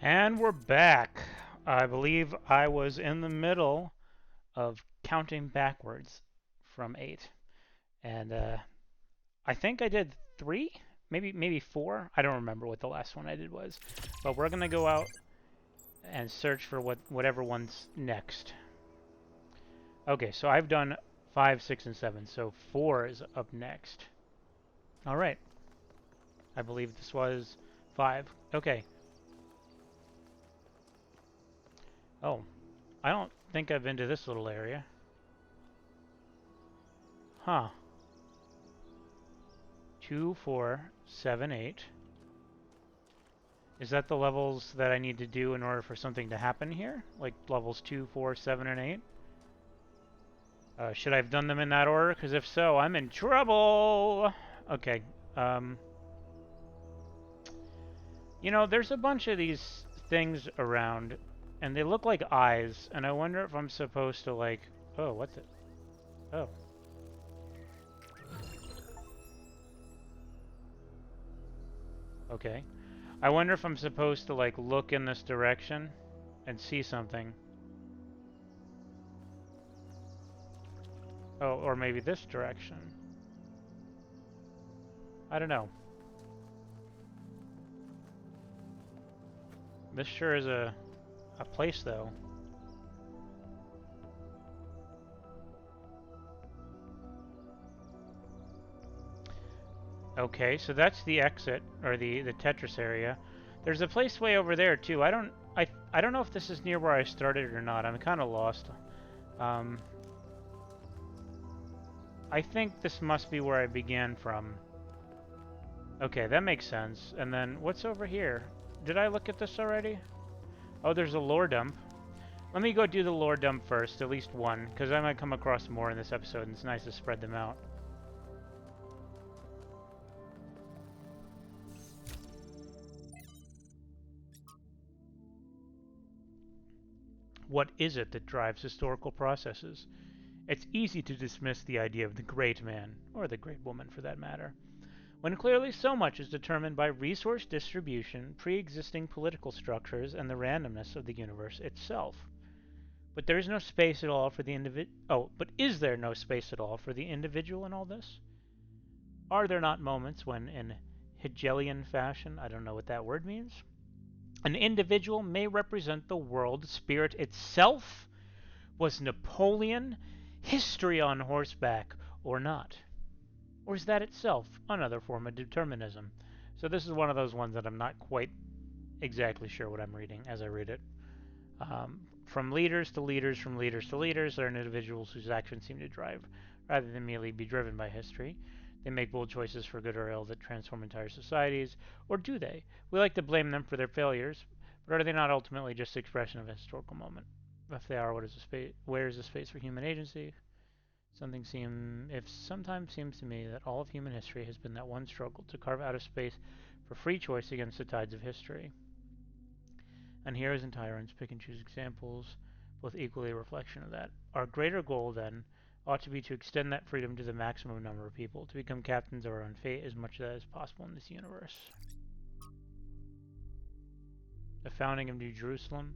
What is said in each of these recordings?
And we're back. I believe I was in the middle of counting backwards from 8. And I think I did 3, maybe 4. I don't remember what the last one I did was. But we're going to go out and search for whatever one's next. Okay, so I've done 5, 6, and 7. So 4 is up next. All right. I believe this was 5. Okay. Oh, I don't think I've been to this little area. Huh. 2, 4, 7, 8. Is that the levels that I need to do in order for something to happen here? Like levels 2, 4, 7, and 8? Should I have done them in that order? Because if so, I'm in trouble! Okay. You know, there's a bunch of these things around, and they look like eyes, and I wonder if I'm supposed to, like... Oh, what's it? Oh. Okay. I wonder if I'm supposed to, like, look in this direction and see something. Oh, or maybe this direction. I don't know. This sure is a place, though. Okay, so that's the exit, or the Tetris area. There's a place way over there, too. I don't know if this is near where I started or not. I'm kind of lost. Um, I think this must be where I began from. Okay, that makes sense. And then, what's over here? Did I look at this already? Oh, there's a lore dump. Let me go do the lore dump first, at least one, because I might come across more in this episode, and it's nice to spread them out. What is it that drives historical processes? It's easy to dismiss the idea of the great man, or the great woman for that matter, when clearly so much is determined by resource distribution, pre-existing political structures, and the randomness of the universe itself. But there is no space at all for the individual. Oh, but is there no space at all for the individual in all this? Are there not moments when, in Hegelian fashion, I don't know what that word means, an individual may represent the world spirit itself? Was Napoleon history on horseback or not? Or is that itself another form of determinism? So this is one of those ones that I'm not quite exactly sure what I'm reading as I read it. From leaders to leaders, from leaders to leaders, there are individuals whose actions seem to drive, rather than merely be driven by history. They make bold choices for good or ill that transform entire societies, or do they? We like to blame them for their failures, but are they not ultimately just the expression of a historical moment? If they are, where is the space for human agency? If sometimes seems to me that all of human history has been that one struggle to carve out a space for free choice against the tides of history. And heroes and tyrants pick and choose examples, both equally a reflection of that. Our greater goal, then, ought to be to extend that freedom to the maximum number of people, to become captains of our own fate as much as possible in this universe. The founding of New Jerusalem.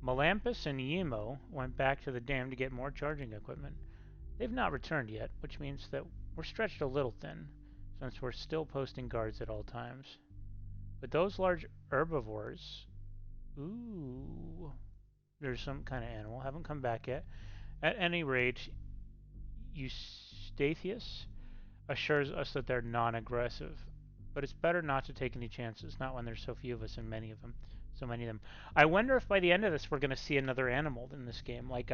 Melampus and Yemo went back to the dam to get more charging equipment. They've not returned yet, which means that we're stretched a little thin, since we're still posting guards at all times. But those large herbivores... Ooh... There's some kind of animal. Haven't come back yet. At any rate, Eustathius assures us that they're non-aggressive. But it's better not to take any chances, not when there's so few of us and so many of them. I wonder if by the end of this we're going to see another animal in this game, like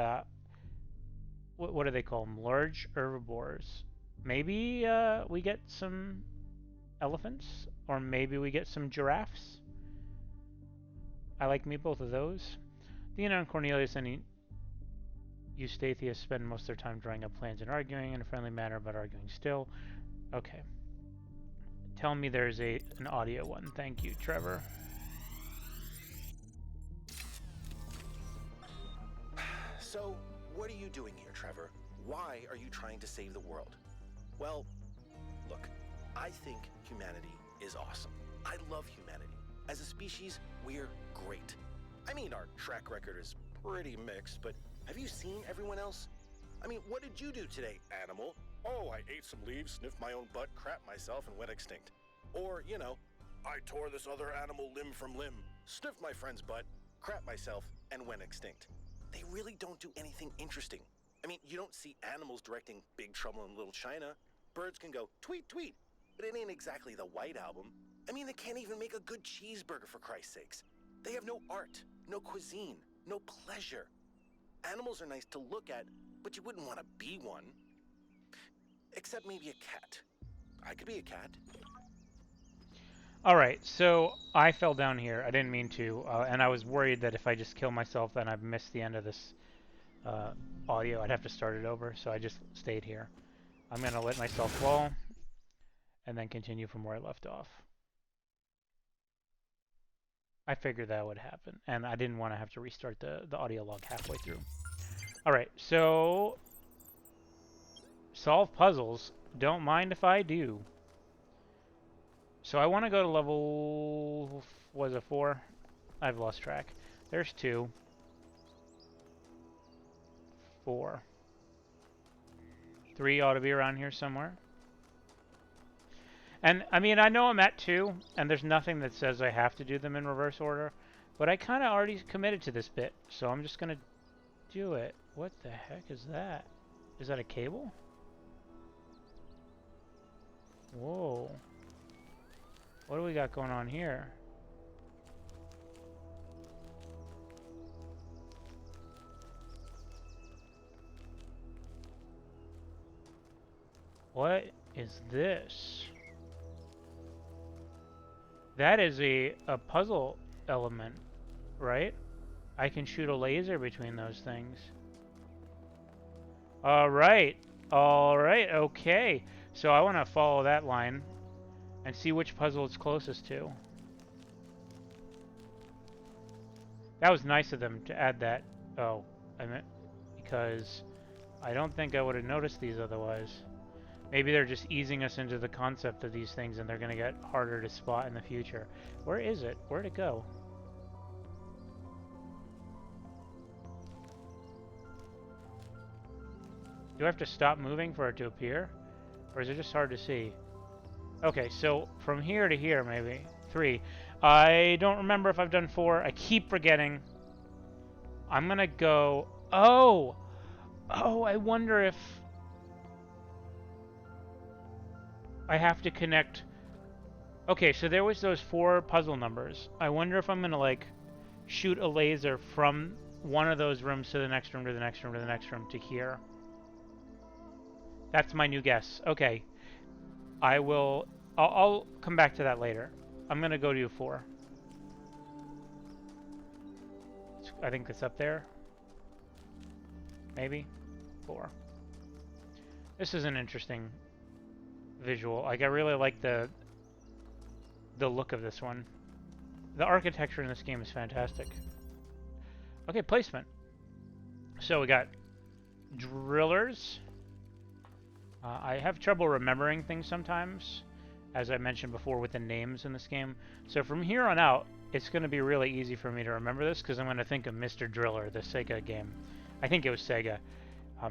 what do they call them? Large herbivores. Maybe we get some elephants, or maybe we get some giraffes. I like me both of those. Dina and Cornelius and Eustathius spend most of their time drawing up plans and arguing in a friendly manner, but arguing still. Okay. Tell me there's an audio one. Thank you, Trevor. So, what are you doing here, Trevor? Why are you trying to save the world? Well, look, I think humanity is awesome. I love humanity. As a species, we're great. I mean, our track record is pretty mixed, but have you seen everyone else? I mean, what did you do today, animal? Oh, I ate some leaves, sniffed my own butt, crapped myself, and went extinct. Or, you know, I tore this other animal limb from limb, sniffed my friend's butt, crapped myself, and went extinct. They really don't do anything interesting. I mean, you don't see animals directing Big Trouble in Little China. Birds can go tweet, tweet, but it ain't exactly the White Album. I mean, they can't even make a good cheeseburger, for Christ's sakes. They have no art, no cuisine, no pleasure. Animals are nice to look at, but you wouldn't want to be one. Except maybe a cat. I could be a cat. Alright, so I fell down here. I didn't mean to, and I was worried that if I just kill myself, then I've missed the end of this audio. I'd have to start it over, so I just stayed here. I'm going to let myself fall, and then continue from where I left off. I figured that would happen, and I didn't want to have to restart the audio log halfway through. Alright, so solve puzzles. Don't mind if I do. So I want to go to level, was it 4? I've lost track. There's 2. 4. 3 ought to be around here somewhere. And, I mean, I know I'm at 2, and there's nothing that says I have to do them in reverse order, but I kind of already committed to this bit, so I'm just going to do it. What the heck is that? Is that a cable? Whoa. What do we got going on here? What is this? That is a puzzle element, right? I can shoot a laser between those things. Alright. Alright, okay. So I want to follow that line and see which puzzle it's closest to. That was nice of them to add that. Oh, I meant because I don't think I would have noticed these otherwise. Maybe they're just easing us into the concept of these things and they're going to get harder to spot in the future. Where is it? Where'd it go? Do I have to stop moving for it to appear? Or is it just hard to see? Okay, so from here to here, maybe. 3. I don't remember if I've done 4. I keep forgetting. I'm going to go... Oh! Oh, I wonder if... I have to connect... Okay, so there was those 4 puzzle numbers. I wonder if I'm going to, like, shoot a laser from one of those rooms to the next room, to the next room, to the next room, to here. That's my new guess. Okay. I'll come back to that later. I'm going to go to 4. I think it's up there. Maybe. 4. This is an interesting visual. Like, I really like the look of this one. The architecture in this game is fantastic. Okay, placement. So we got drillers. I have trouble remembering things sometimes, as I mentioned before with the names in this game. So from here on out, it's going to be really easy for me to remember this because I'm going to think of Mr. Driller, the Sega game. I think it was Sega.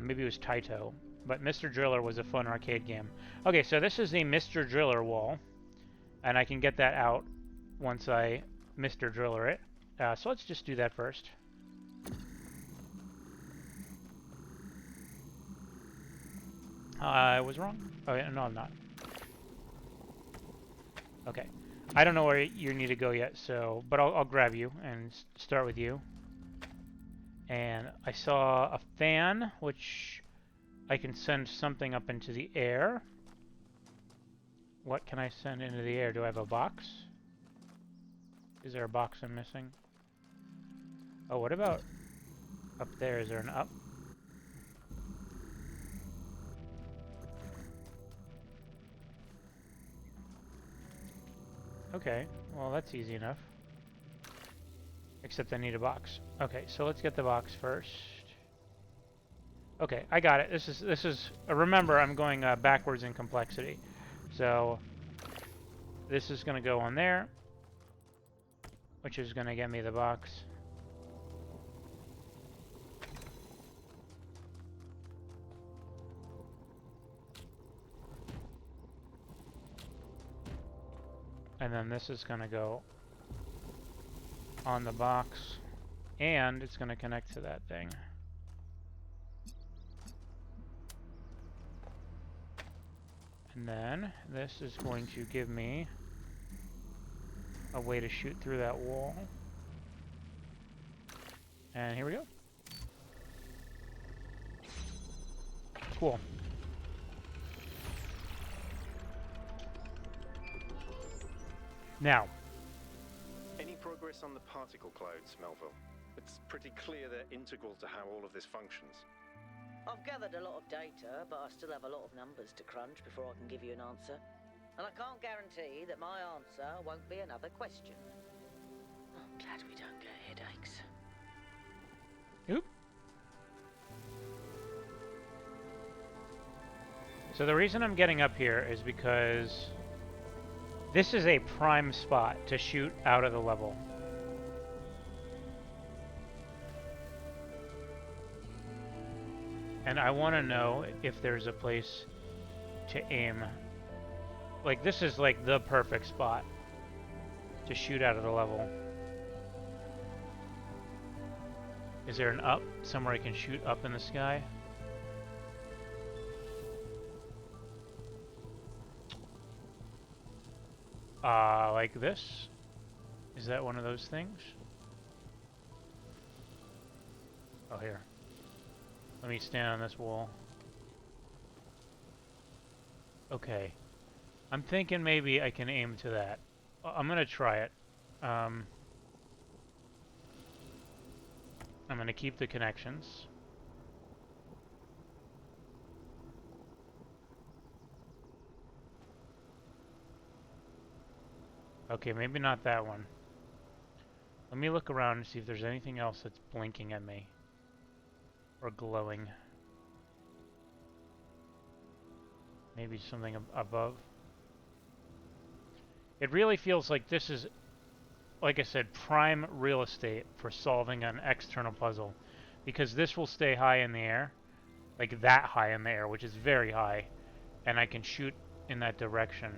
Maybe it was Taito. But Mr. Driller was a fun arcade game. Okay, so this is the Mr. Driller wall. And I can get that out once I Mr. Driller it. So let's just do that first. I was wrong. Oh, yeah, no, I'm not. Okay. I don't know where you need to go yet, so... But I'll grab you and start with you. And I saw a fan, which I can send something up into the air. What can I send into the air? Do I have a box? Is there a box I'm missing? Oh, what about up there? Is there an up? Okay, well that's easy enough. Except I need a box. Okay, so let's get the box first. Okay, I got it. This is. Remember, I'm going backwards in complexity. So this is going to go on there. which is going to get me the box. And then this is going to go on the box, and it's going to connect to that thing. And then this is going to give me a way to shoot through that wall. And here we go. Cool. Now, Any progress on the particle clouds, Melville? It's pretty clear they're integral to how all of this functions. I've gathered a lot of data, but I still have a lot of numbers to crunch before I can give you an answer. And I can't guarantee that my answer won't be another question. I'm glad we don't get headaches. oop. So the reason I'm getting up here is because this is a prime spot to shoot out of the level. And I want to know if there's a place to aim. Like, this is like the perfect spot to shoot out of the level. Is there an up? Somewhere I can shoot up in the sky? Like this? Is that one of those things? Oh, here. Let me stand on this wall. Okay. I'm thinking maybe I can aim to that. I'm gonna try it. I'm gonna keep the connections. Okay, maybe not that one. Let me look around and see if there's anything else that's blinking at me. Or glowing. Maybe something above. It really feels like this is, like I said, prime real estate for solving an external puzzle. Because this will stay high in the air. Like that high in the air, which is very high. And I can shoot in that direction.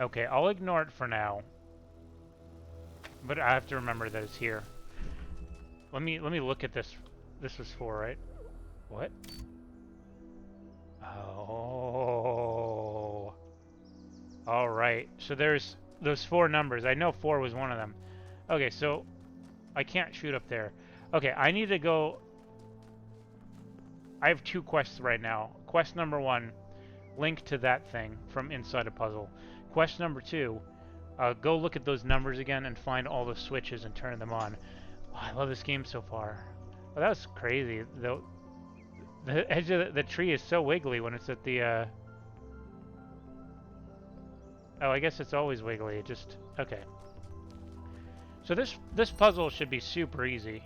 Okay, I'll ignore it for now. But I have to remember that it's here. Let me look at this. This was 4, right? What? Oh. All right. So there's those 4 numbers. I know 4 was one of them. Okay, so I can't shoot up there. Okay, I need to go. I have 2 quests right now. Quest number 1, link to that thing from inside a puzzle. Quest number 2, go look at those numbers again and find all the switches and turn them on. Oh, I love this game so far. Oh, that was crazy. The edge of the tree is so wiggly when it's at the... Oh, I guess it's always wiggly. It just... Okay. So this puzzle should be super easy.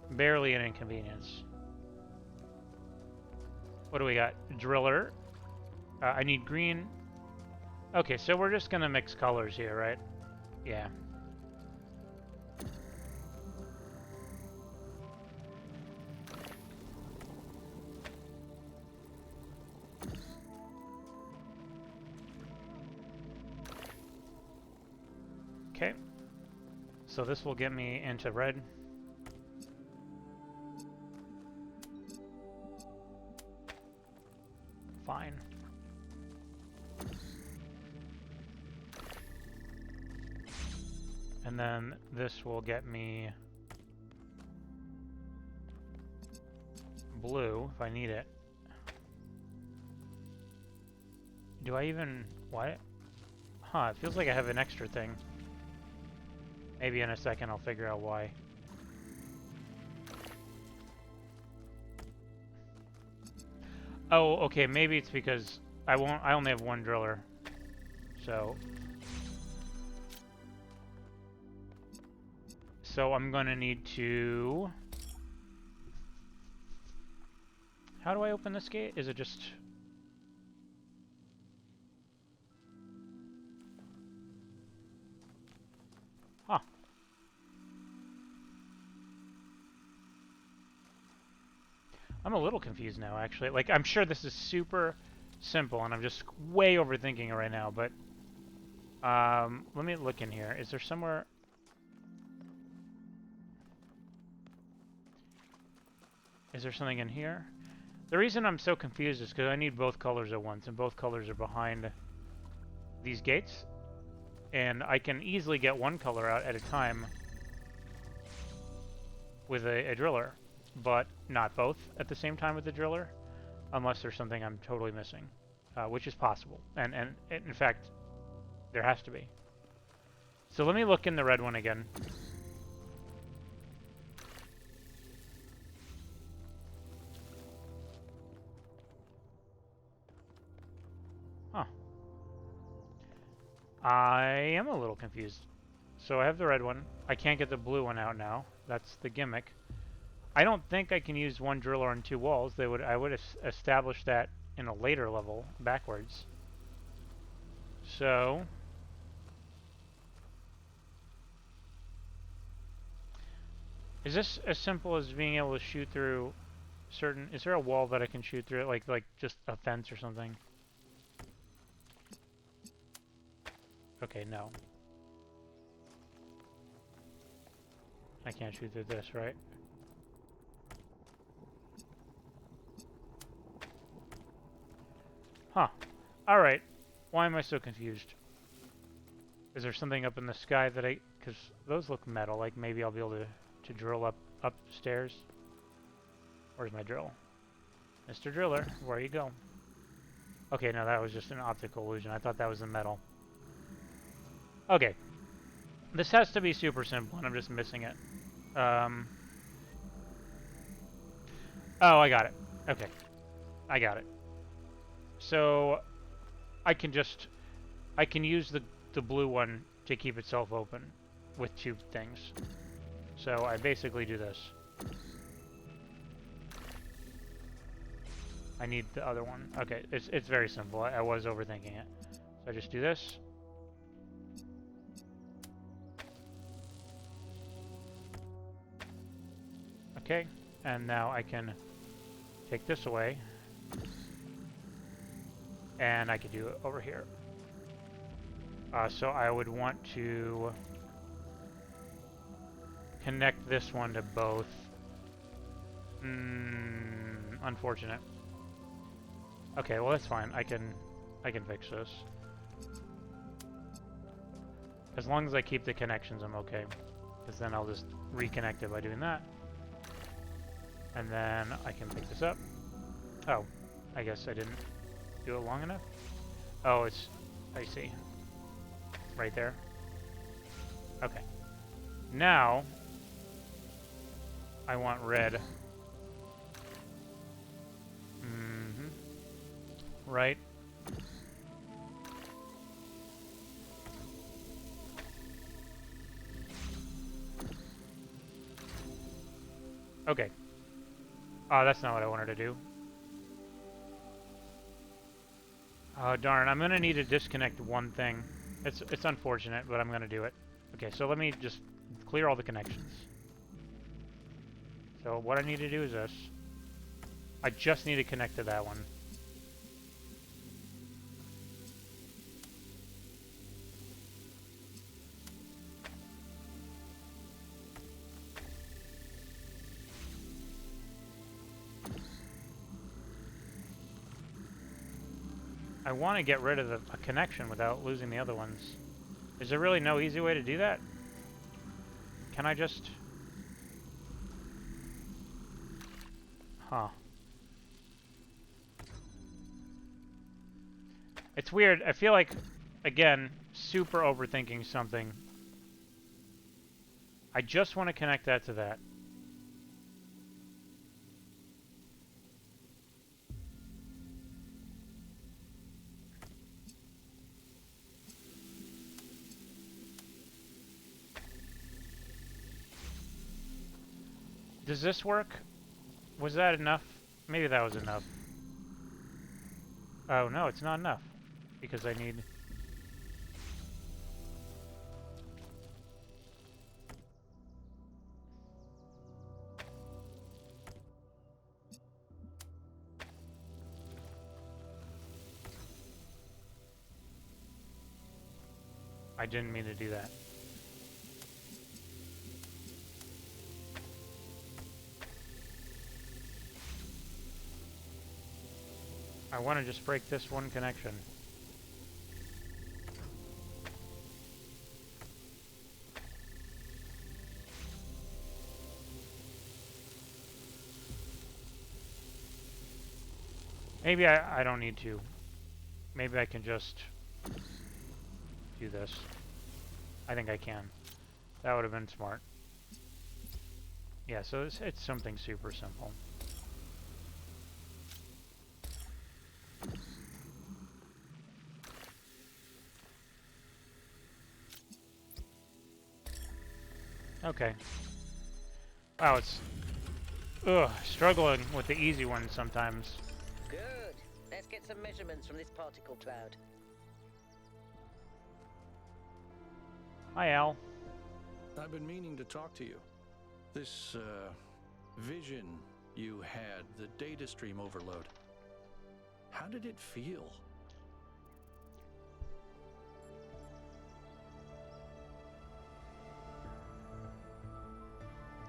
Barely an inconvenience. What do we got? Driller. I need green. Okay, so we're just gonna mix colors here, right? Yeah. Okay. So this will get me into red. Fine. And then this will get me blue if I need it. Do I even... What? Huh, it feels like I have an extra thing. Maybe in a second I'll figure out why. Oh, okay, maybe it's because I only have 1 driller. So I'm gonna need to... How do I open this gate? Is it just... I'm a little confused now, actually. Like, I'm sure this is super simple, and I'm just way overthinking it right now, but... let me look in here. Is there somewhere... Is there something in here? The reason I'm so confused is because I need both colors at once, and both colors are behind these gates. And I can easily get one color out at a time with a driller, but not both at the same time with the driller, unless there's something I'm totally missing, which is possible. And in fact, there has to be. So let me look in the red one again. Huh. I am a little confused. So I have the red one. I can't get the blue one out now. That's the gimmick. I don't think I can use one driller on two walls. I would establish that in a later level backwards. So is this as simple as being able to shoot through certain... Is there a wall that I can shoot through, like just a fence or something? Okay, no. I can't shoot through this, right? Huh. Alright. Why am I so confused? Is there something up in the sky that I... Because those look metal, like maybe I'll be able to drill upstairs. Where's my drill? Mr. Driller, where you go? Okay, no, that was just an optical illusion. I thought that was the metal. Okay. This has to be super simple, and I'm just missing it. Oh, I got it. Okay. I got it. So, I can use the blue one to keep itself open with two things. So, I basically do this. I need the other one. Okay, it's very simple. I was overthinking it. So I just do this. Okay, and now I can take this away. And I can do it over here. So I would want to connect this one to both. Unfortunate. Okay, well that's fine. I can fix this. As long as I keep the connections, I'm okay. Because then I'll just reconnect it by doing that. And then I can pick this up. Oh, I guess I didn't do it long enough. Oh, it's... I see. Right there. Okay. Now, I want red. Right. Okay. Oh, that's not what I wanted to do. Oh, darn. I'm going to need to disconnect one thing. It's unfortunate, but I'm going to do it. Okay, so let me just clear all the connections. So what I need to do is this. I just need to connect to that one. I want to get rid of a connection without losing the other ones. Is there really no easy way to do that? Can I just... Huh. It's weird. I feel like, again, super overthinking something. I just want to connect that to that. Does this work? Was that enough? Maybe that was enough. Oh, no, it's not enough. Because I need... I didn't mean to do that. I want to just break this one connection. Maybe I don't need to. Maybe I can just do this. I think I can. That would have been smart. Yeah, so it's something super simple. Okay. Wow, it's struggling with the easy ones sometimes. Good. Let's get some measurements from this particle cloud. Hi, Al. I've been meaning to talk to you. This, vision you had, the data stream overload. How did it feel?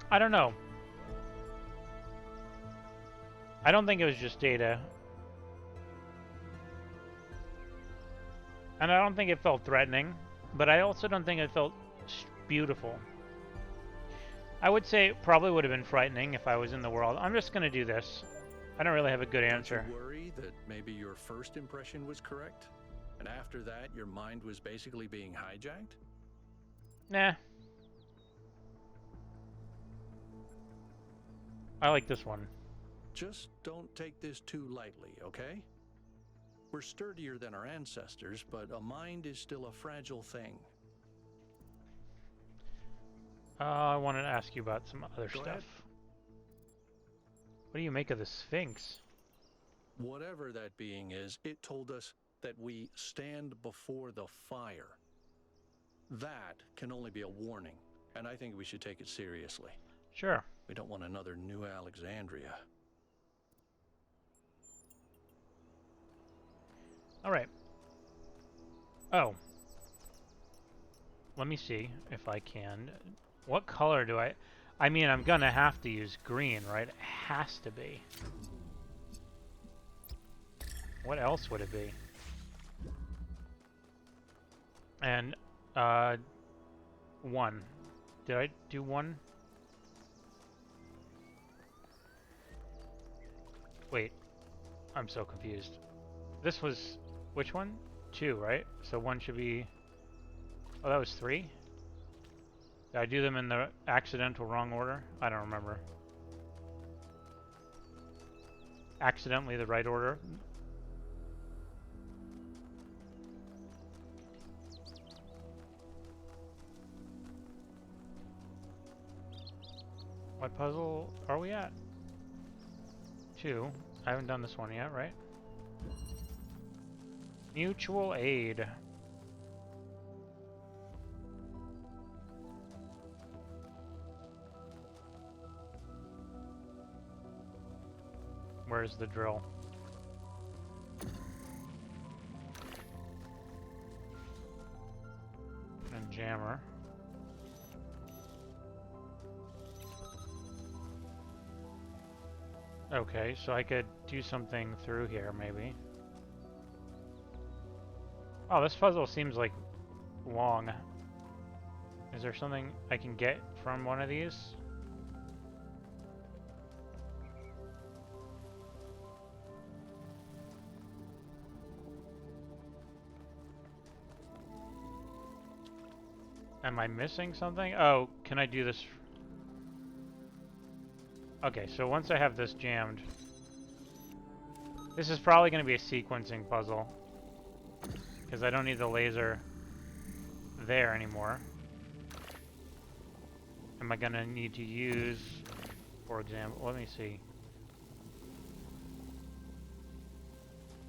I don't know. I don't think it was just data. And I don't think it felt threatening, but I also don't think it felt beautiful. I would say it probably would have been frightening if I was in the world. I'm just going to do this. I don't really have a good answer. Don't you worry that maybe your first impression was correct? And after that, your mind was basically being hijacked? Nah. I like this one. Just don't take this too lightly, okay? We're sturdier than our ancestors, but a mind is still a fragile thing. I wanted to ask you about some other Go stuff. ahead. What do you make of the Sphinx? Whatever that being is, it told us that we stand before the fire. That can only be a warning, and I think we should take it seriously. Sure. We don't want another New Alexandria. All right. Oh. Let me see if I can. What color do I mean, I'm gonna have to use green, right? It has to be. What else would it be? And, 1. Did I do 1? Wait. I'm so confused. This was... Which one? 2, right? So 1 should be... Oh, that was 3? Did I do them in the accidental wrong order? I don't remember. Accidentally the right order? What puzzle are we at? 2. I haven't done this one yet, right? Mutual aid. Where's the drill? And jammer. Okay, so I could do something through here, maybe. Oh, this puzzle seems like long. Is there something I can get from one of these? Am I missing something? Oh, can I do this? Okay, so once I have this jammed, this is probably going to be a sequencing puzzle, because I don't need the laser there anymore. Am I going to need to use, for example, let me see.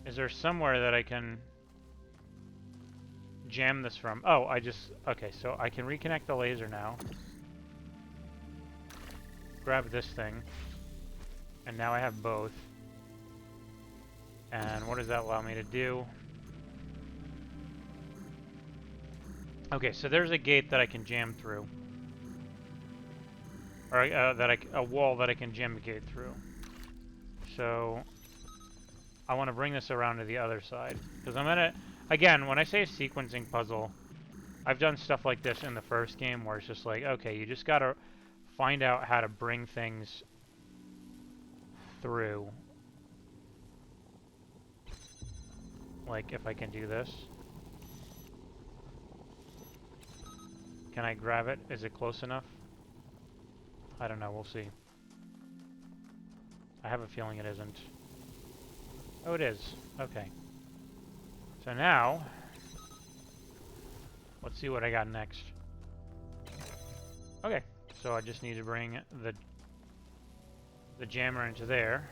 Is there somewhere that I can jam this from? Oh, okay, so I can reconnect the laser now. Grab this thing. And now I have both. And what does that allow me to do? Okay, so there's a gate that I can jam through. Or a wall that I can jam a gate through. So I want to bring this around to the other side. Because I'm gonna, again, when I say a sequencing puzzle, I've done stuff like this in the first game where it's just like, okay, you just gotta find out how to bring things through. Like, if I can do this. Can I grab it? Is it close enough? I don't know, we'll see. I have a feeling it isn't. Oh, it is. Okay. So now, let's see what I got next. Okay, so I just need to bring the jammer into there,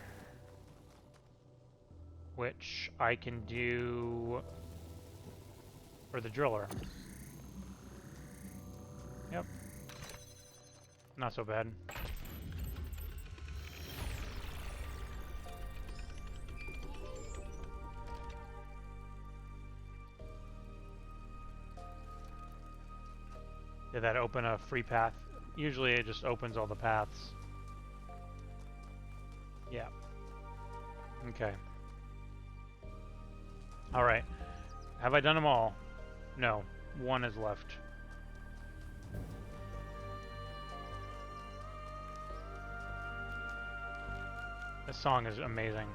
which I can do for the driller. Yep. Not so bad. Did that open a free path? Usually it just opens all the paths. Yeah. Okay. Alright. Have I done them all? No. One is left. This song is amazing.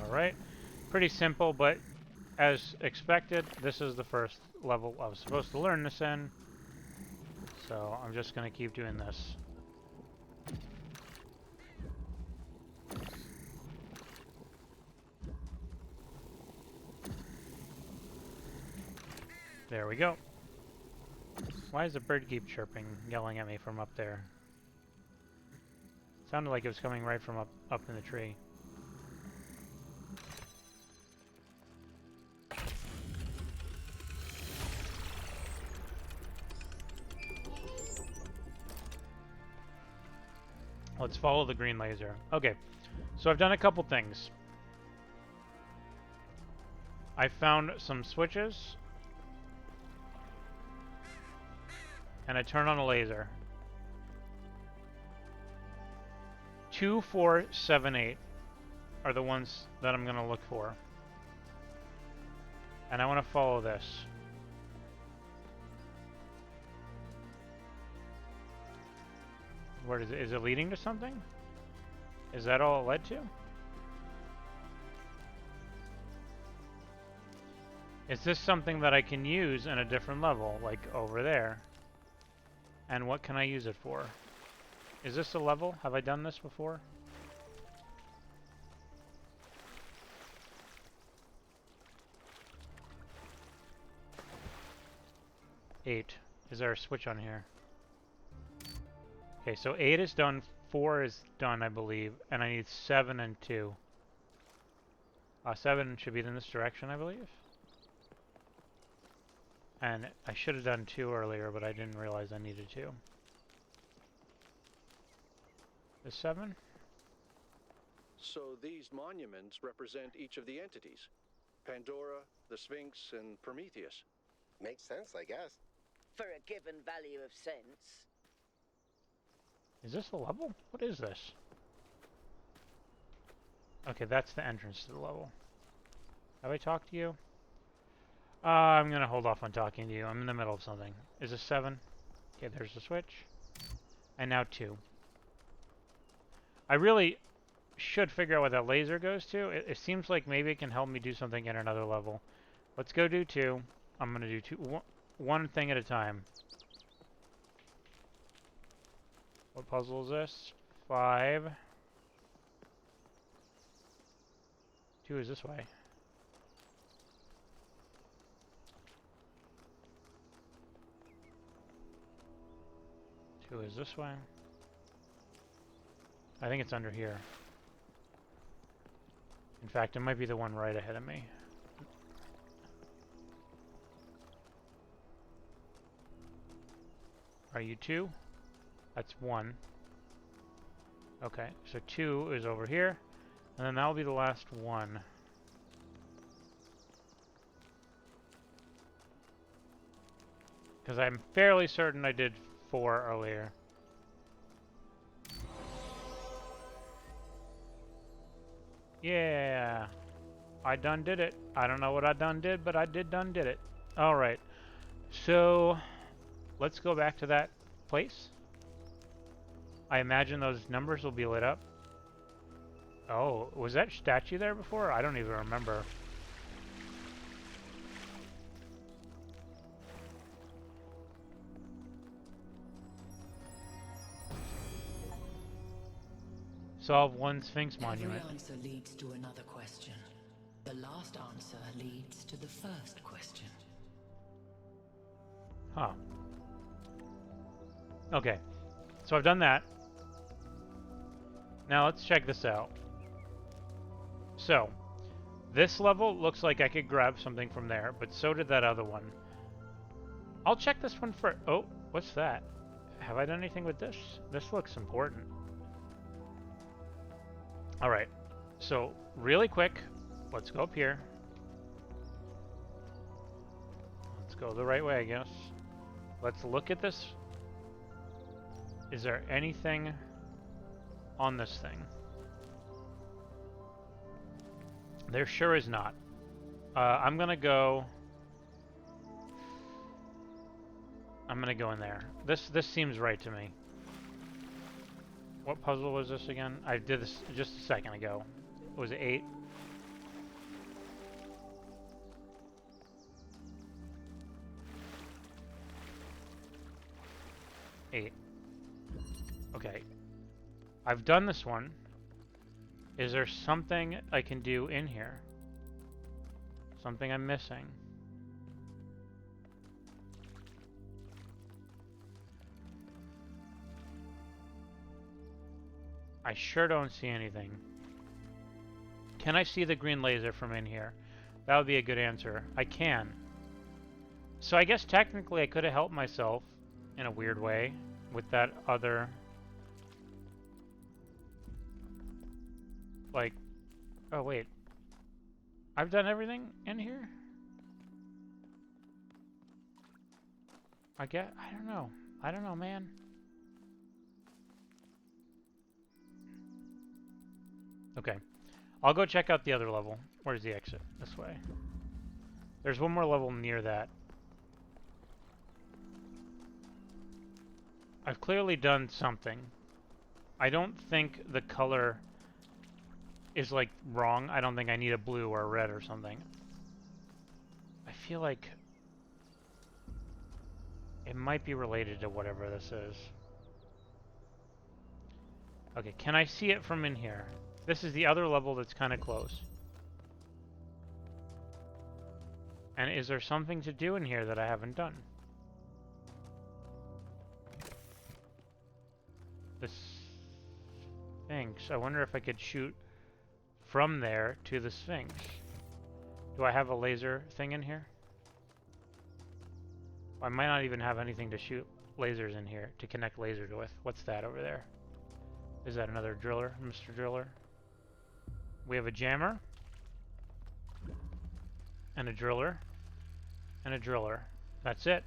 Alright. Pretty simple, but as expected, this is the first level I was supposed to learn this in. So I'm just going to keep doing this. There we go. Why does the bird keep chirping, yelling at me from up there? Sounded like it was coming right from up in the tree. Let's follow the green laser. Okay, so I've done a couple things. I found some switches. And I turn on a laser. 2, 4, 7, 8 are the ones that I'm going to look for. And I want to follow this. Where is it? Is it leading to something? Is that all it led to? Is this something that I can use in a different level, like over there? And what can I use it for? Is this a level? Have I done this before? Eight. Is there a switch on here? Okay, so 8 is done, 4 is done, I believe, and I need 7 and 2. 7 should be in this direction, I believe. And I should have done 2 earlier, but I didn't realize I needed 2. Is 7? So these monuments represent each of the entities. Pandora, the Sphinx, and Prometheus. Makes sense, I guess. For a given value of sense. Is this a level? What is this? Okay, that's the entrance to the level. Have I talked to you? I'm going to hold off on talking to you. I'm in the middle of something. Is this 7? Okay, there's the switch. And now 2. I really should figure out what that laser goes to. It seems like maybe it can help me do something in another level. Let's go do 2. I'm going to do one thing at a time. What puzzle is this? 5. 2 is this way. 2 is this way. I think it's under here. In fact, it might be the one right ahead of me. Are you 2? That's 1. Okay, so 2 is over here, and then that'll be the last one. Because I'm fairly certain I did 4 earlier. Yeah, I done did it. I don't know what I done did, but I done did it. Alright, so let's go back to that place. I imagine those numbers will be lit up. Oh, was that statue there before? I don't even remember. Solve one Sphinx monument. Every answer leads to another question. The last answer leads to the first question. Huh. Okay. So I've done that. Now let's check this out. So, this level looks like I could grab something from there, but so did that other one. I'll check this one for... Oh, what's that? Have I done anything with this? This looks important. Alright, so really quick, let's go up here. Let's go the right way, I guess. Let's look at this. Is there anything on this thing? There sure is not. I'm gonna go in there. This seems right to me. What puzzle was this again? I did this just a second ago. Was it 8? Okay. I've done this one. Is there something I can do in here? Something I'm missing? I sure don't see anything. Can I see the green laser from in here? That would be a good answer. I can. So I guess technically I could have helped myself in a weird way with that other... Like... Oh, wait. I've done everything in here? I don't know. I don't know, man. Okay. I'll go check out the other level. Where's the exit? This way. There's one more level near that. I've clearly done something. I don't think the color is like wrong. I don't think I need a blue or a red or something. I feel like it might be related to whatever this is. Okay, can I see it from in here? This is the other level that's kind of close. And is there something to do in here that I haven't done? The Sphinx. I wonder if I could shoot from there to the Sphinx. Do I have a laser thing in here? I might not even have anything to shoot lasers in here, to connect lasers with. What's that over there? Is that another driller, Mr. Driller? We have a jammer, and a driller, and a driller. That's it.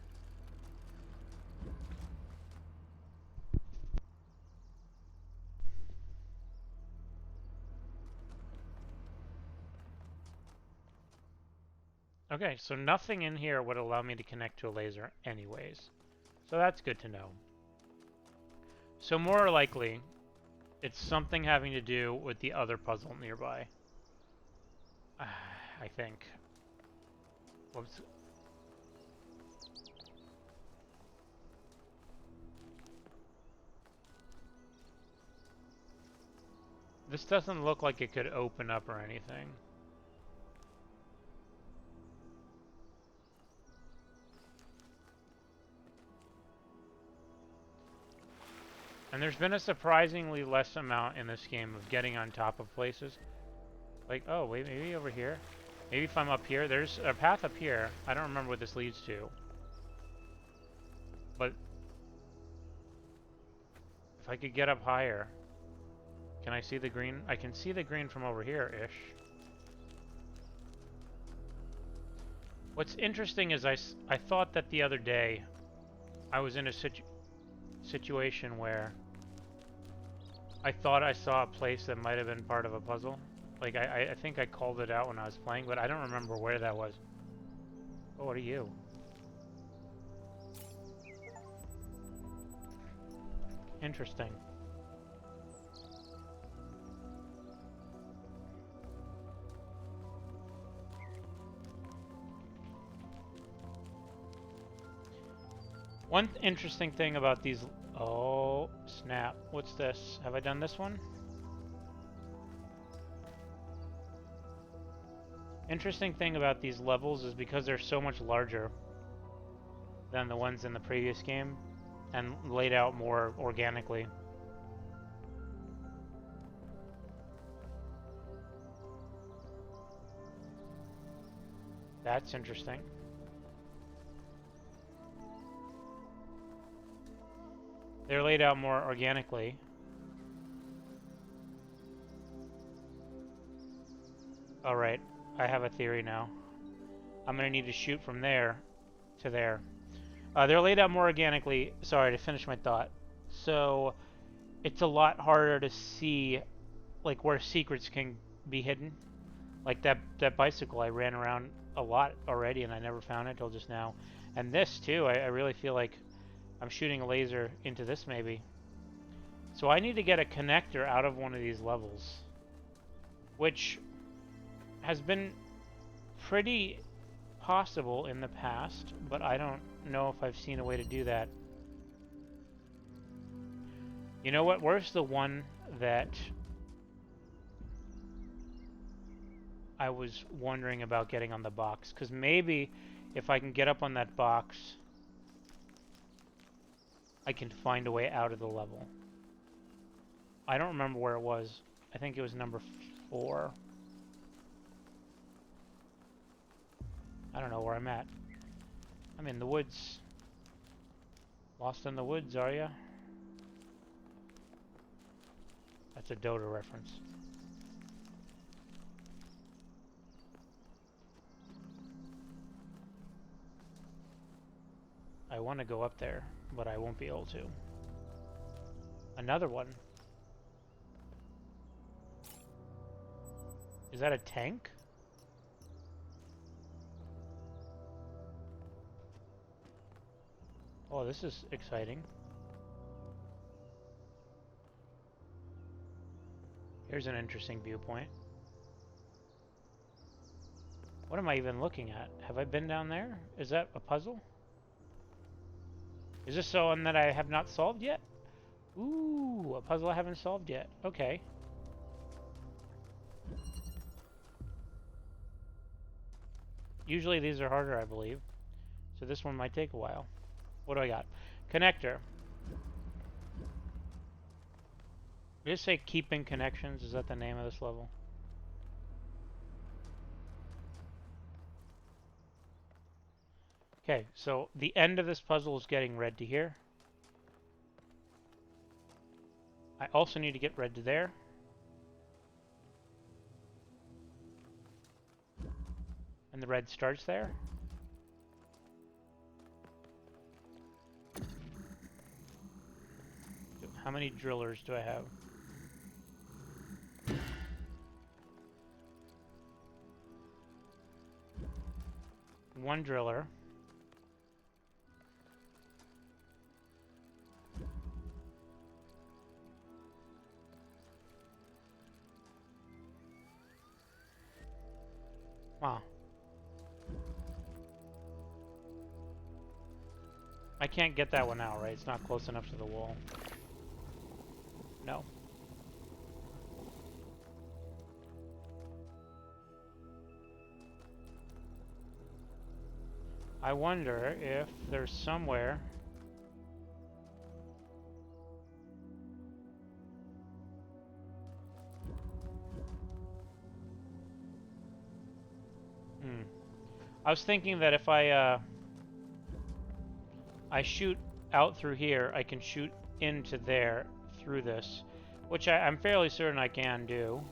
Okay, so nothing in here would allow me to connect to a laser anyways. So that's good to know. So more likely, it's something having to do with the other puzzle nearby. I think. Whoops. This doesn't look like it could open up or anything. And there's been a surprisingly less amount in this game of getting on top of places. Like, oh wait, maybe over here? Maybe if I'm up here, there's a path up here. I don't remember what this leads to. But if I could get up higher, can I see the green? I can see the green from over here-ish. What's interesting is I thought that the other day I was in a situation where I thought I saw a place that might have been part of a puzzle. Like, I think I called it out when I was playing, but I don't remember where that was. Oh, what are you? Interesting. One interesting thing about these... Oh, snap. What's this? Have I done this one? Interesting thing about these levels is because they're so much larger than the ones in the previous game and laid out more organically. That's interesting. They're laid out more organically. Alright, I have a theory now. I'm gonna need to shoot from there to there. They're laid out more organically. Sorry, to finish my thought. So, it's a lot harder to see, like, where secrets can be hidden. Like that bicycle, I ran around a lot already and I never found it till just now. And this too, I really feel like I'm shooting a laser into this maybe. So I need to get a connector out of one of these levels, which has been pretty possible in the past, but I don't know if I've seen a way to do that. You know what? Where's the one that I was wondering about getting on the box? Because maybe if I can get up on that box, I can find a way out of the level. I don't remember where it was. I think it was number 4. I don't know where I'm at. I'm in the woods. Lost in the woods, are ya? That's a Dota reference. I want to go up there, but I won't be able to. Another one. Is that a tank? Oh, this is exciting. Here's an interesting viewpoint. What am I even looking at? Have I been down there? Is that a puzzle? Is this one that I have not solved yet? Ooh, a puzzle I haven't solved yet. Okay. Usually these are harder, I believe. So this one might take a while. What do I got? Connector. Did it say keeping connections? Is that the name of this level? Okay, so the end of this puzzle is getting red to here. I also need to get red to there. And the red starts there. How many drillers do I have? One driller. Wow. I can't get that one out, right? It's not close enough to the wall. No. I wonder if there's somewhere Hmm. I was thinking that if I shoot out through here, I can shoot into there through this, which I'm fairly certain I can do.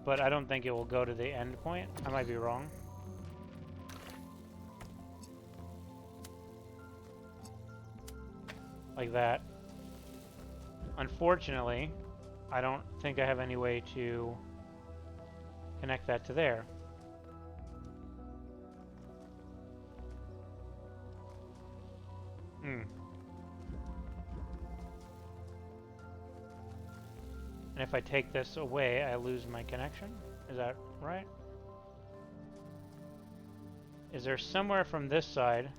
But I don't think it will go to the end point. I might be wrong. Like that. Unfortunately, I don't think I have any way to connect that to there. Hmm. And if I take this away, I lose my connection? Is that right? Is there somewhere from this side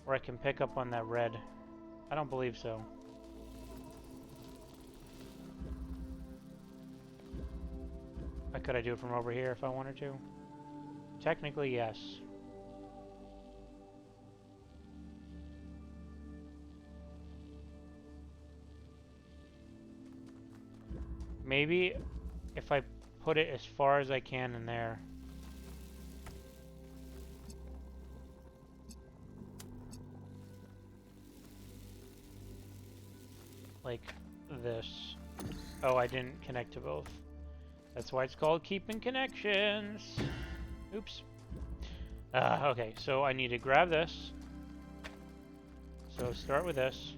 where I can pick up on that red? I don't believe so. Could I do it from over here if I wanted to? Technically, yes. Maybe if I put it as far as I can in there. Like this. Oh, I didn't connect to both. That's why it's called keeping connections. Oops. Okay, so I need to grab this. So start with this.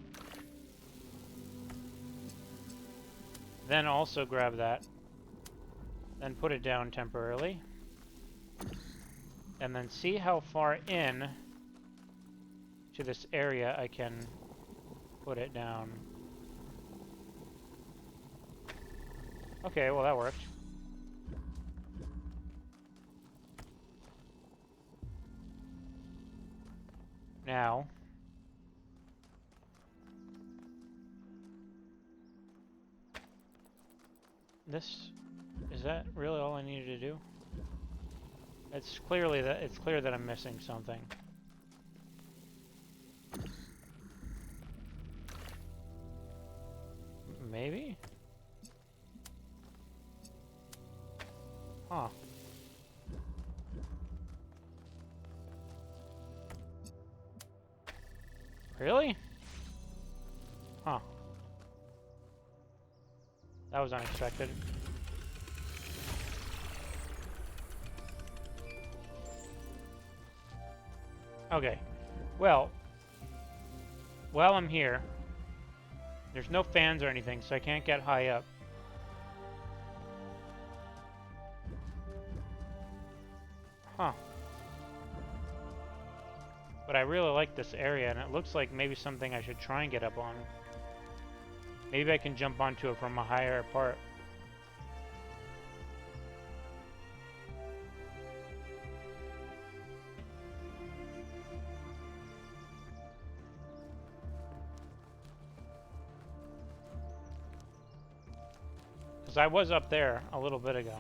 Then also grab that. Then put it down temporarily. And then see how far in to this area I can put it down. Okay, well that worked. Now, is that really all I needed to do? It's clear that I'm missing something. Maybe? Huh. Really? Huh. That was unexpected. Okay. Well, while I'm here, there's no fans or anything, so I can't get high up. Huh. But I really like this area, and it looks like maybe something I should try and get up on. Maybe I can jump onto it from a higher part. Because I was up there a little bit ago.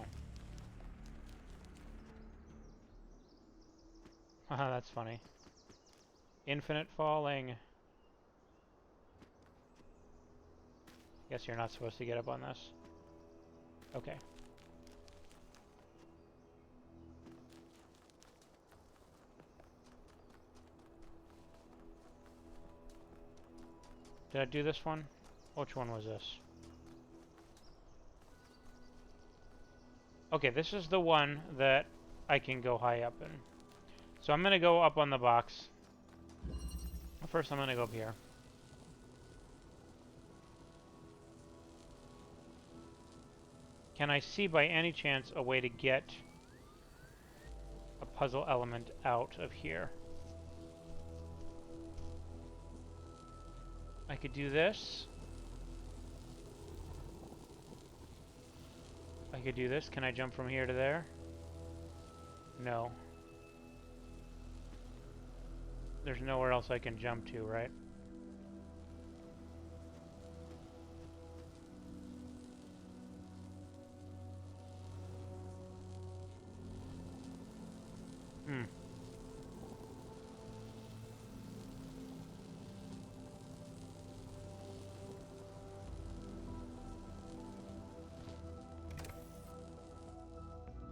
Haha, that's funny. Infinite falling. Guess you're not supposed to get up on this. Okay. Did I do this one? Which one was this? Okay, this is the one that I can go high up in. So I'm gonna go up on the box. First I'm gonna go up here. Can I see by any chance a way to get a puzzle element out of here? I could do this. I could do this. Can I jump from here to there? No. There's nowhere else I can jump to, right? Hmm.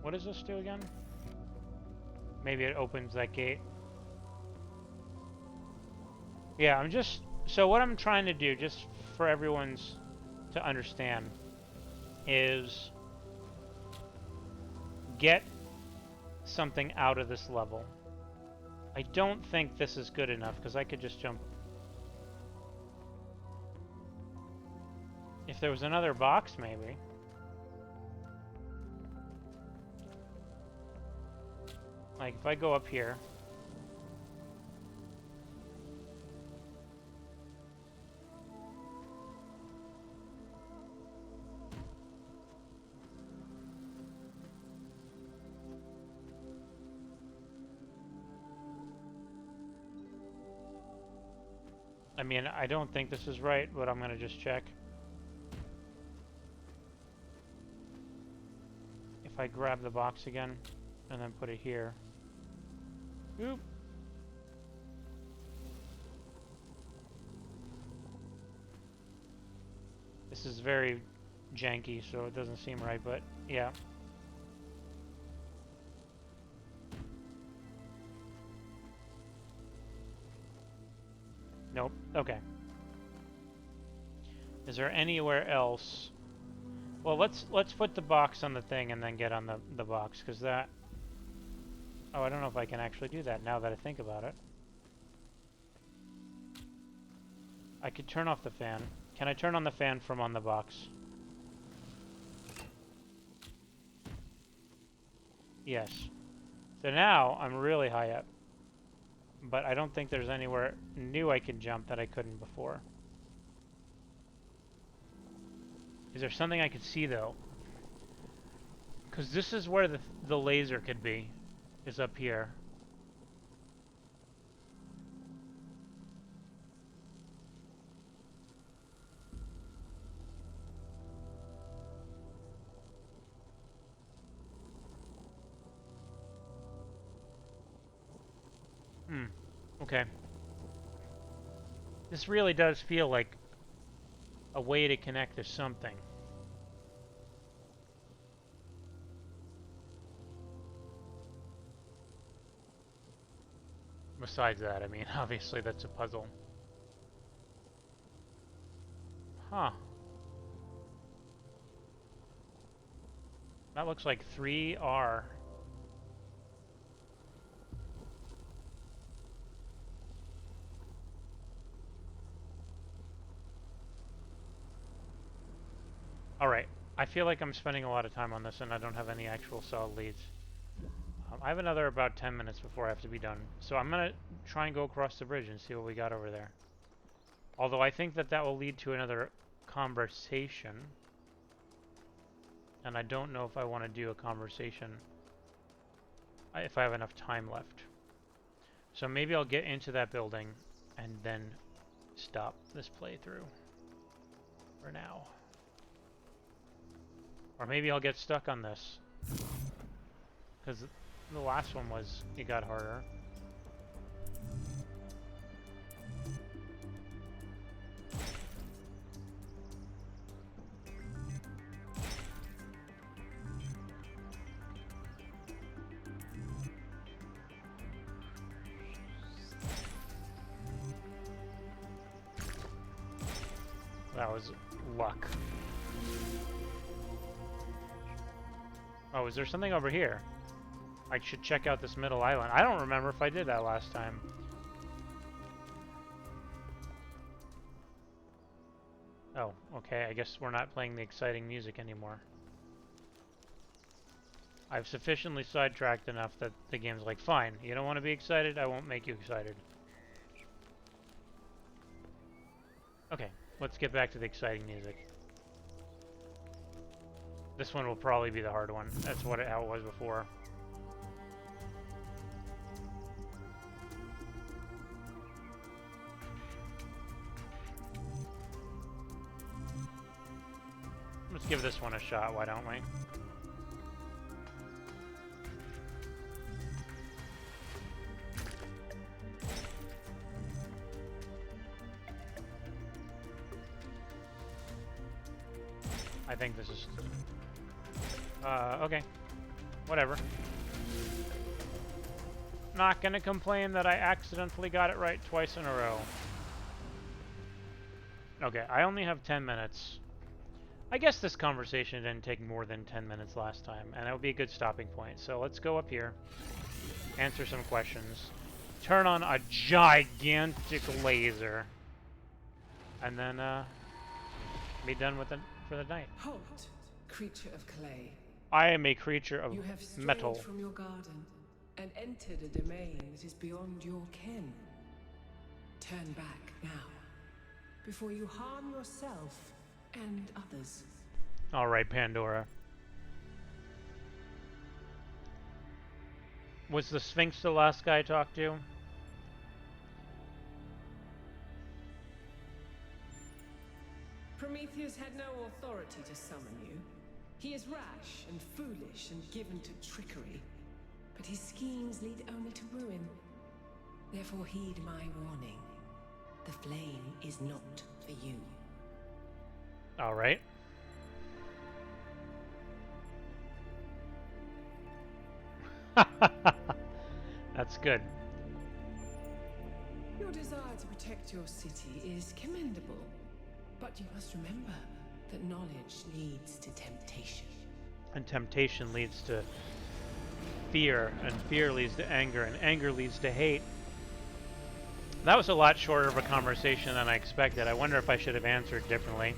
What does this do again? Maybe it opens that gate. Yeah, I'm just... So what I'm trying to do, just for everyone's to understand, is get something out of this level. I don't think this is good enough, because I could just jump... If there was another box, maybe. Like, if I go up here... I mean, I don't think this is right, but I'm gonna just check. If I grab the box again, and then put it here. Oop. This is very janky, so it doesn't seem right, but yeah. Nope. Okay. Is there anywhere else? Well, let's put the box on the thing and then get on the box, because that... Oh, I don't know if I can actually do that now that I think about it. I could turn off the fan. Can I turn on the fan from on the box? Yes. So now I'm really high up. But I don't think there's anywhere new I can jump that I couldn't before. Is there something I could see, though? Because this is where the laser could be. Is up here. Okay. This really does feel like a way to connect to something. Besides that, I mean, obviously that's a puzzle. Huh. That looks like 3R. Alright, I feel like I'm spending a lot of time on this and I don't have any actual solid leads. I have another about 10 minutes before I have to be done. So I'm going to try and go across the bridge and see what we got over there. Although I think that that will lead to another conversation. And I don't know if I want to do a conversation if I have enough time left. So maybe I'll get into that building and then stop this playthrough for now. Or maybe I'll get stuck on this. Because the last one was, it got harder. That was luck. Oh, is there something over here? I should check out this middle island. I don't remember if I did that last time. Oh, okay. I guess we're not playing the exciting music anymore. I've sufficiently sidetracked enough that the game's like, fine, you don't want to be excited? I won't make you excited. Okay, let's get back to the exciting music. This one will probably be the hard one. That's how it was before. Let's give this one a shot, why don't we? I think this is... okay. Whatever. Not gonna complain that I accidentally got it right twice in a row. Okay, I only have 10 minutes. I guess this conversation didn't take more than 10 minutes last time, and that would be a good stopping point. So let's go up here, answer some questions, turn on a gigantic laser, and then be done with it for the night. Halt, creature of clay. I am a creature of You have strayed metal. from your garden and entered a domain that is beyond your ken. Turn back now, before you harm yourself and others. All right, Pandora. Was the Sphinx the last guy I talked to? Prometheus had no authority to summon you. He is rash and foolish and given to trickery, but his schemes lead only to ruin. Therefore heed my warning. The flame is not for you. All right. That's good. Your desire to protect your city is commendable, but you must remember that knowledge leads to temptation. And temptation leads to fear, and fear leads to anger, and anger leads to hate. That was a lot shorter of a conversation than I expected. I wonder if I should have answered differently.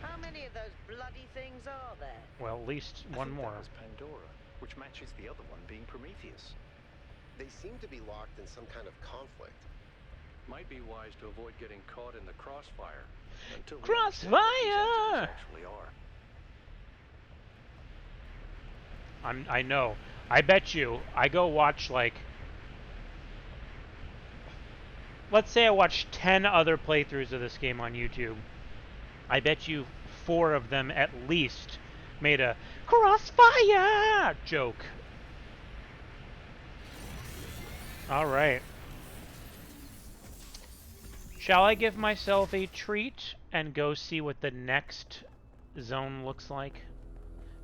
How many of those bloody things are there? Well, at least one more. That was Pandora, which matches the other one being Prometheus. They seem to be locked in some kind of conflict. Might be wise to avoid getting caught in the crossfire until we Crossfire! understand what these entities actually are. I know. I bet you I go watch, like, let's say I watch 10 other playthroughs of this game on YouTube. I bet you 4 of them at least made a crossfire joke. All right. Shall I give myself a treat and go see what the next zone looks like?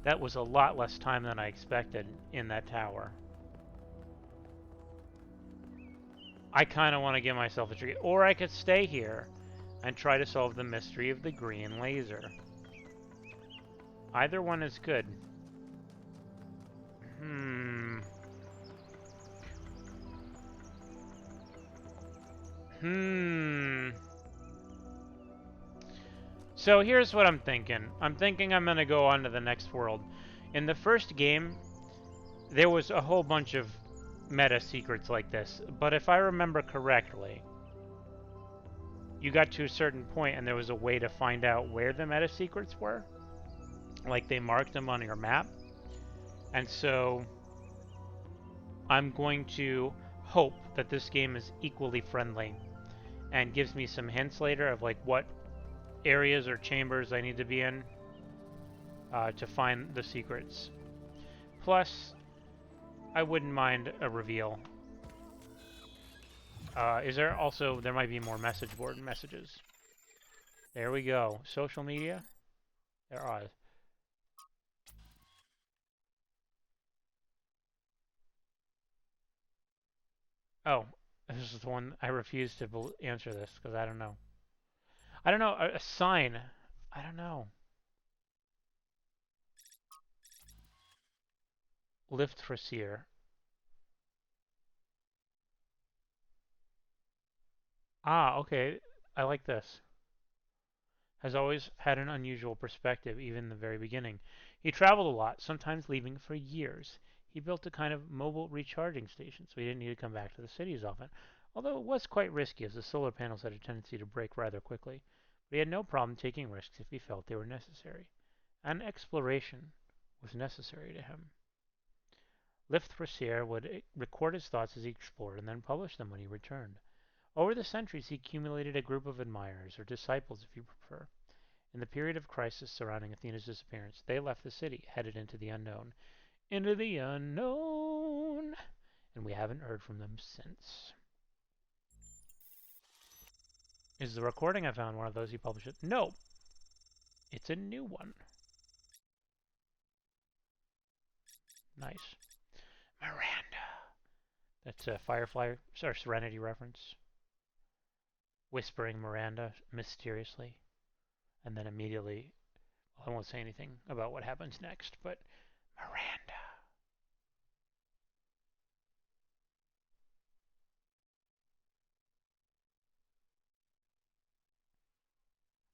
That was a lot less time than I expected in that tower. I kind of want to give myself a treat. Or I could stay here and try to solve the mystery of the green laser. Either one is good. So here's what I'm thinking. I'm thinking I'm going to go on to the next world. In the first game, there was a whole bunch of meta secrets like this. But if I remember correctly, you got to a certain point and there was a way to find out where the meta secrets were. Like they marked them on your map. And so I'm going to hope that this game is equally friendly and gives me some hints later of like what areas or chambers I need to be in to find the secrets. Plus, I wouldn't mind a reveal. Is there also, there might be more message board messages. There we go. Social media? There are. Oh, this is the one I refuse to answer this because I don't know. I don't know. A sign. I don't know. Lift for seer. Ah, okay. I like this. Has always had an unusual perspective, even in the very beginning. He traveled a lot, sometimes leaving for years. He built a kind of mobile recharging station, so he didn't need to come back to the city as often, although it was quite risky as the solar panels had a tendency to break rather quickly. But he had no problem taking risks if he felt they were necessary. And exploration was necessary to him. Lift Rosier would record his thoughts as he explored and then publish them when he returned. Over the centuries, he accumulated a group of admirers, or disciples if you prefer. In the period of crisis surrounding Athena's disappearance, they left the city, headed into the unknown. Into the unknown! And we haven't heard from them since. Is the recording I found one of those he published? No! It's a new one. Nice. Miranda. That's a Firefly or Serenity reference. Whispering Miranda mysteriously, and then immediately, well, I won't say anything about what happens next, but Miranda.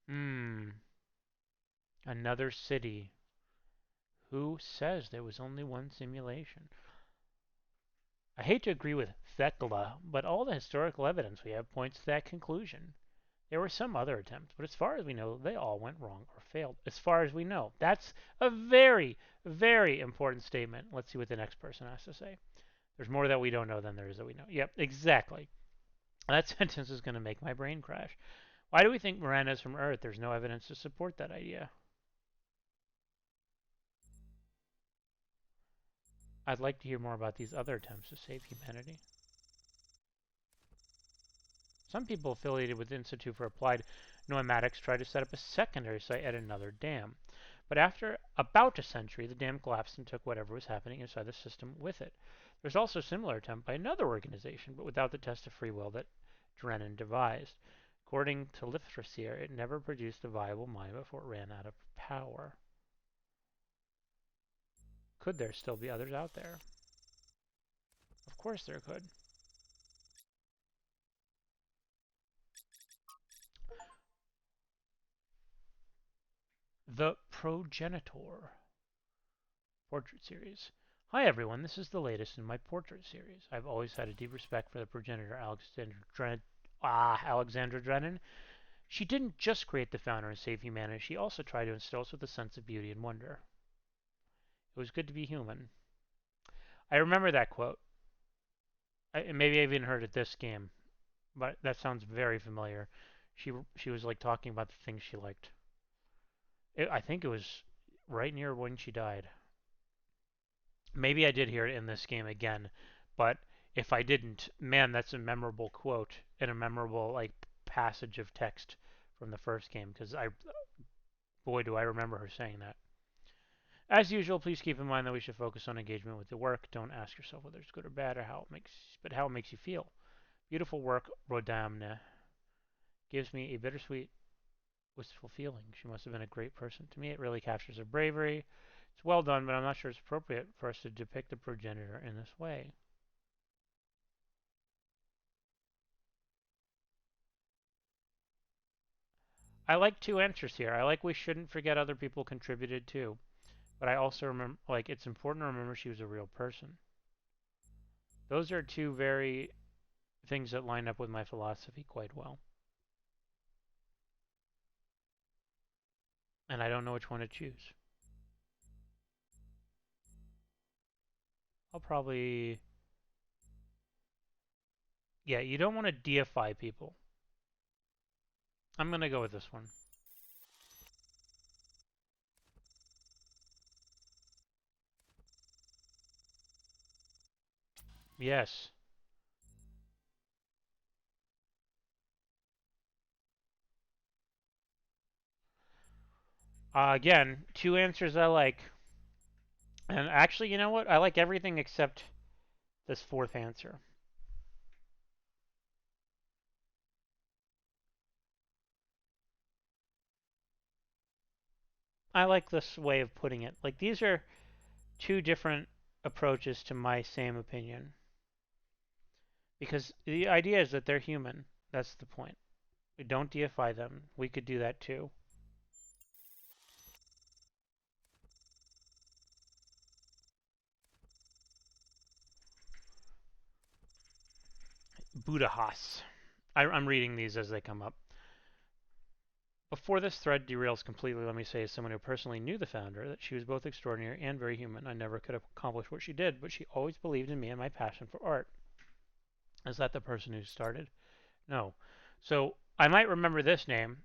Hmm. Another city. Who says there was only one simulation? I hate to agree with Thekla, but all the historical evidence we have points to that conclusion. There were some other attempts, but as far as we know, they all went wrong or failed. As far as we know. That's a very, very important statement. Let's see what the next person has to say. There's more that we don't know than there is that we know. Yep, exactly. That sentence is going to make my brain crash. Why do we think Miranda is from Earth? There's no evidence to support that idea. I'd like to hear more about these other attempts to save humanity. Some people affiliated with the Institute for Applied Pneumatics tried to set up a secondary site at another dam. But after about a century, the dam collapsed and took whatever was happening inside the system with it. There's also a similar attempt by another organization, but without the test of free will that Drennan devised. According to Lifthrasier, it never produced a viable mine before it ran out of power. Could there still be others out there? Of course there could. The Progenitor Portrait Series. Hi everyone, this is the latest in my portrait series. I've always had a deep respect for the progenitor Alexandra Drennan. She didn't just create the founder and save humanity, she also tried to instill us with a sense of beauty and wonder. It was good to be human. I remember that quote. Maybe I even heard it this game, but that sounds very familiar. She was like talking about the things she liked. I think it was right near when she died. Maybe I did hear it in this game again, but if I didn't, man, that's a memorable quote and a memorable like passage of text from the first game because boy, do I remember her saying that. As usual, please keep in mind that we should focus on engagement with the work. Don't ask yourself whether it's good or bad or how it makes you feel. Beautiful work, Rodamne, gives me a bittersweet, wistful feeling. She must have been a great person. To me, it really captures her bravery. It's well done, but I'm not sure it's appropriate for us to depict the progenitor in this way. I like two answers here. I like we shouldn't forget other people contributed too, but I also remember like it's important to remember she was a real person. Those are two very things that line up with my philosophy quite well. And I don't know which one to choose. I'll probably yeah, you don't want to deify people. I'm going to go with this one. Yes. Again, two answers I like. And actually, you know what? I like everything except this fourth answer. I like this way of putting it. Like, these are two different approaches to my same opinion. Because the idea is that they're human. That's the point. We don't deify them. We could do that too. Budahas. I'm reading these as they come up. Before this thread derails completely, let me say, as someone who personally knew the founder, that she was both extraordinary and very human. I never could have accomplished what she did, but she always believed in me and my passion for art. Is that the person who started? No. So I might remember this name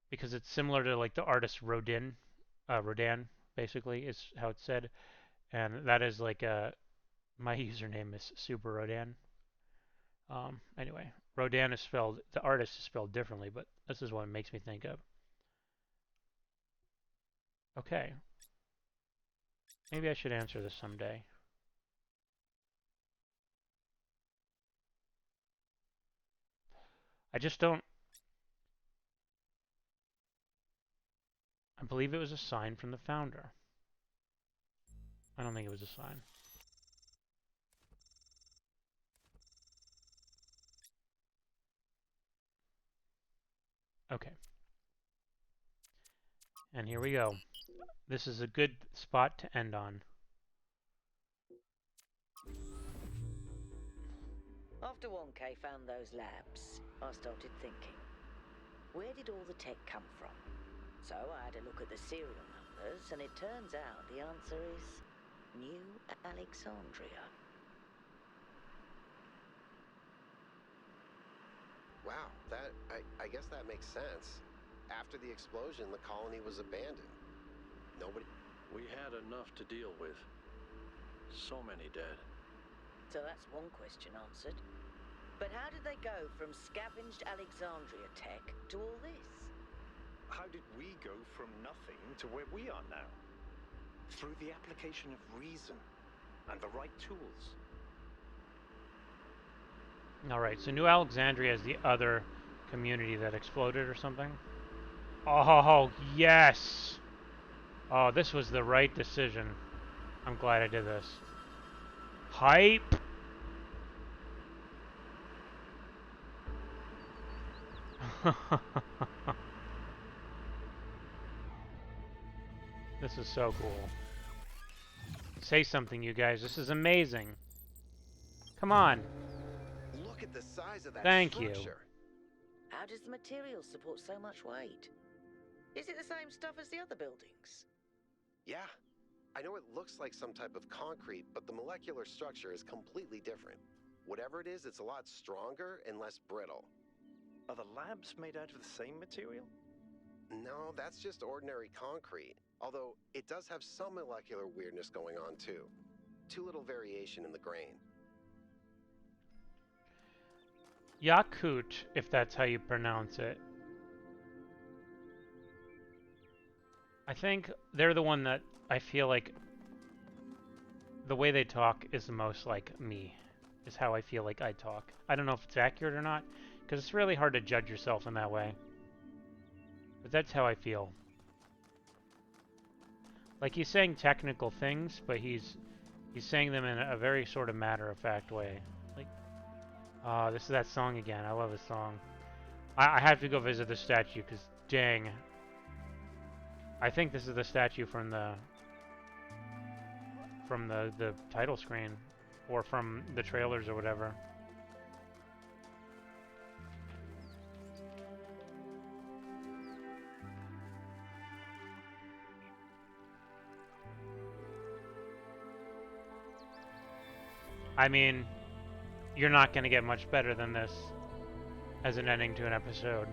because it's similar to like the artist Rodin, basically is how it's said, and that is like my username is Super Rodin. Anyway, Rodin is spelled, the artist is spelled differently, but this is what it makes me think of. Okay. Maybe I should answer this someday. I just don't... I believe it was a sign from the founder. I don't think it was a sign. Okay. And here we go. This is a good spot to end on. After 1K found those labs, I started thinking, where did all the tech come from? So I had a look at the serial numbers, and it turns out the answer is New Alexandria. Wow, I guess that makes sense. After the explosion, the colony was abandoned. Nobody... We had enough to deal with. So many dead. So that's one question answered. But how did they go from scavenged Alexandria tech to all this? How did we go from nothing to where we are now? Through the application of reason and the right tools. Alright, so New Alexandria is the other community that exploded or something? Oh, yes! Oh, this was the right decision. I'm glad I did this. Hype! This is so cool. Say something, you guys. This is amazing. Come on. Look at the size of that Thank structure. you. How does the material support so much weight? Is it the same stuff as the other buildings? Yeah. I know it looks like some type of concrete, but the molecular structure is completely different. Whatever it is, it's a lot stronger and less brittle. Are the labs made out of the same material? No, that's just ordinary concrete. Although, it does have some molecular weirdness going on, too. Too little variation in the grain. Yakut, if that's how you pronounce it. I think they're the one that I feel like the way they talk is the most like me, is how I feel like I talk. I don't know if it's accurate or not, because it's really hard to judge yourself in that way. But that's how I feel. Like he's saying technical things, but he's saying them in a very sort of matter-of-fact way. Like, this is that song again. I love this song. I have to go visit the statue, because dang. I think this is the statue from the title screen, or from the trailers or whatever. I mean, you're not going to get much better than this as an ending to an episode.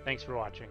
Thanks for watching.